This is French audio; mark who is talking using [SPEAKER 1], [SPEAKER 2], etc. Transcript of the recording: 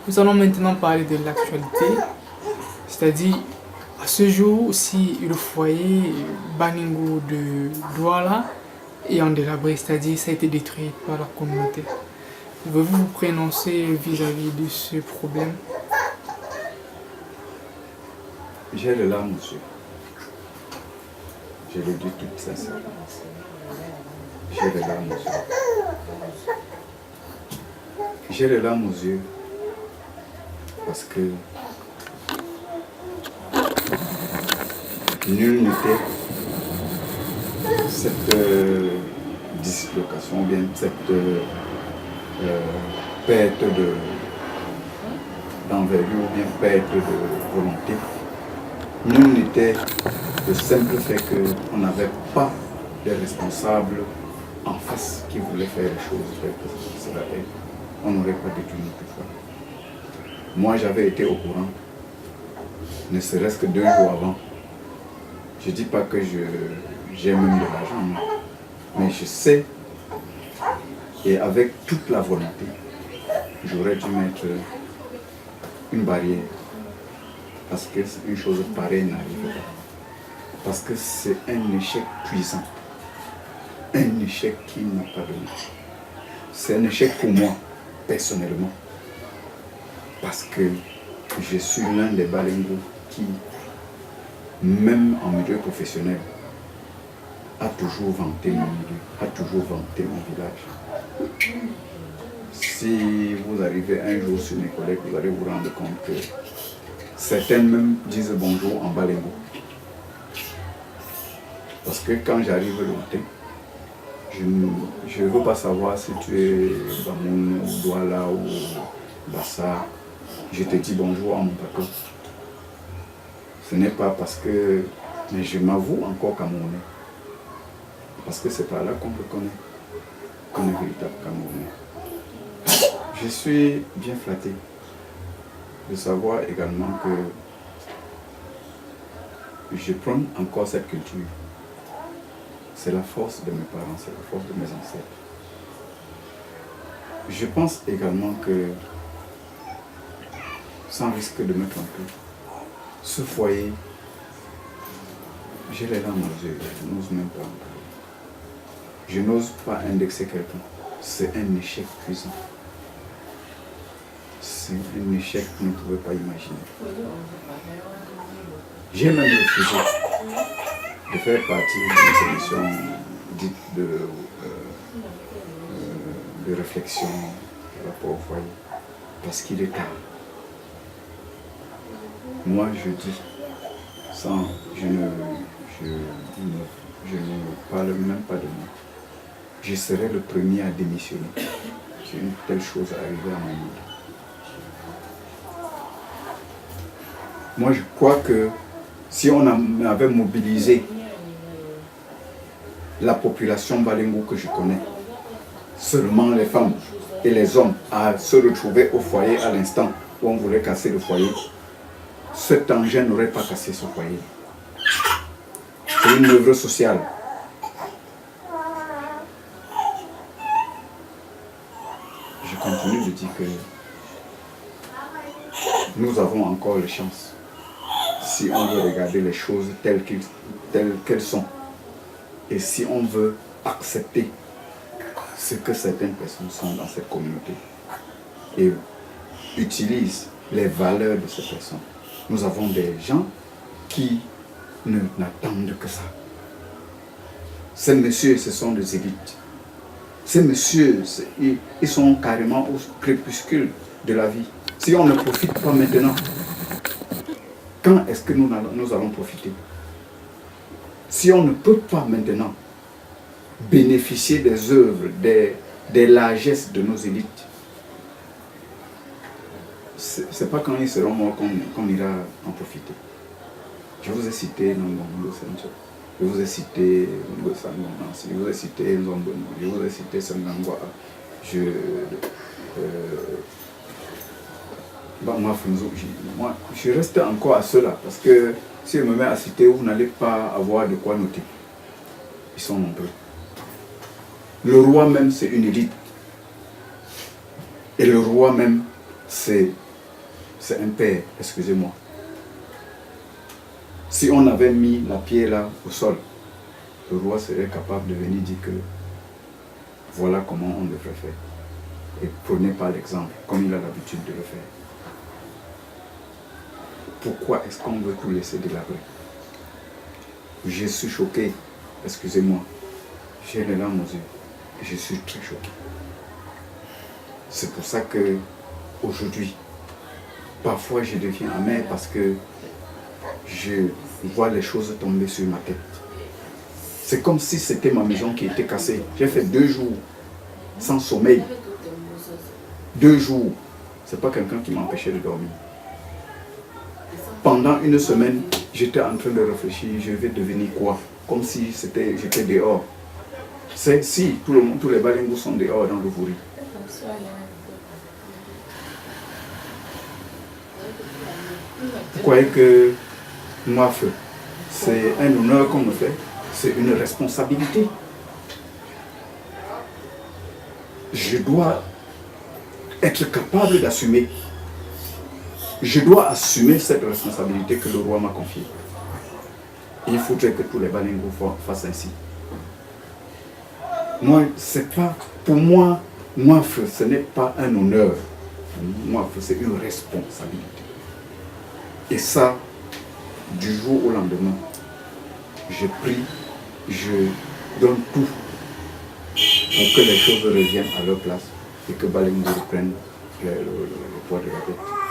[SPEAKER 1] Nous allons maintenant parler de l'actualité, c'est-à-dire à ce jour, si le foyer Baningo de Douala est en délabré, c'est-à-dire ça a été détruit par la communauté. Pouvez-vous vous prononcer vis-à-vis de ce problème?
[SPEAKER 2] J'ai les larmes aux yeux. Je le dis tout sincèrement. J'ai les larmes aux yeux. J'ai les larmes aux yeux parce que nul n'était cette dislocation, ou bien cette perte d'envergure, ou bien perte de volonté. Nul n'était le simple fait qu'on n'avait pas de responsables en face qui voulaient faire les choses telles que cela est. On n'aurait pas détenu toutefois. Moi, j'avais été au courant, ne serait-ce que 2 jours avant. Je ne dis pas que j'ai même de l'argent, mais je sais, et avec toute la volonté, j'aurais dû mettre une barrière. Parce que une chose pareille n'arrive pas. Parce que c'est un échec cuisant. Un échec qui n'a pas de nom. C'est un échec pour moi, personnellement. Parce que je suis l'un des Balingos qui, même en milieu professionnel, a toujours vanté mon milieu, a toujours vanté mon village. Si vous arrivez un jour sur mes collègues, vous allez vous rendre compte que certains même disent bonjour en Balingo. Parce que quand j'arrive le matin, je ne veux pas savoir si tu es Bamoun ou Douala ou Bassa. Je te dis bonjour en mon patron. Ce n'est pas parce que... Mais je m'avoue encore Camerounais. Parce que c'est par là qu'on me connaît. Qu'on est véritable Camerounais. Je suis bien flatté de savoir également que je prends encore cette culture. C'est la force de mes parents, c'est la force de mes ancêtres. Je pense également que, sans risque de me tromper, ce foyer, j'ai les larmes aux yeux, je n'ose même pas en parler. Je n'ose pas indexer quelqu'un. C'est un échec cuisant. C'est un échec que vous ne pouvez pas imaginer. J'ai même refusé de faire partie d'une commission dite de réflexion par rapport au foyer, parce qu'il est tard. Moi, je dis, je ne parle même pas de moi. Je serai le premier à démissionner si une telle chose arrivait à mon monde. Moi, je crois que si on avait mobilisé la population Balingo que je connais, seulement les femmes et les hommes à se retrouver au foyer à l'instant où on voulait casser le foyer, cet engin n'aurait pas cassé ce foyer. C'est une œuvre sociale. Je continue de dire que nous avons encore les chances, si on veut regarder les choses telles qu'elles sont, et si on veut accepter ce que certaines personnes sont dans cette communauté et utilisent les valeurs de ces personnes. Nous avons des gens qui n'attendent que ça. Ces messieurs, ce sont des élites. Ces messieurs, ils sont carrément au crépuscule de la vie. Si on ne profite pas maintenant, quand est-ce que nous allons profiter? Si on ne peut pas maintenant bénéficier des œuvres, des largesses de nos élites, c'est pas quand ils seront morts qu'on ira en profiter. Je vous ai cité Nongongo Sencho, je vous ai cité Ngo Sangonansi, je vous ai cité Nzombono, je vous ai cité Sangangwa, moi, je reste encore à cela, parce que si je me mets à citer, vous n'allez pas avoir de quoi noter. Ils sont nombreux. Le roi même, c'est une élite. Et le roi même, c'est c'est un père, excusez-moi. Si on avait mis la pierre là au sol, le roi serait capable de venir dire que voilà comment on devrait faire. Et prenez pas l'exemple, comme il a l'habitude de le faire. Pourquoi est-ce qu'on veut tout laisser délabrer? Je suis choqué, excusez-moi. J'ai les larmes aux yeux. Je suis très choqué. C'est pour ça que aujourd'hui, parfois je deviens amer parce que je vois les choses tomber sur ma tête. C'est comme si c'était ma maison qui était cassée. J'ai fait 2 jours sans sommeil. 2 jours. C'est pas quelqu'un qui m'empêchait de dormir. Pendant 1 semaine, j'étais en train de réfléchir, je vais devenir quoi? Comme si j'étais dehors. C'est si tous les balingos sont dehors dans le Vouri. Vous croyez que moi, c'est un honneur qu'on me fait, c'est une responsabilité. Je dois être capable d'assumer. Je dois assumer cette responsabilité que le roi m'a confiée. Il faudrait que tous les balingos fassent ainsi. Moi, c'est pas, pour moi, ce n'est pas un honneur. Moi, c'est une responsabilité. Et ça, du jour au lendemain, je prie, je donne tout pour que les choses reviennent à leur place et que Balingo reprenne le poids de la tête.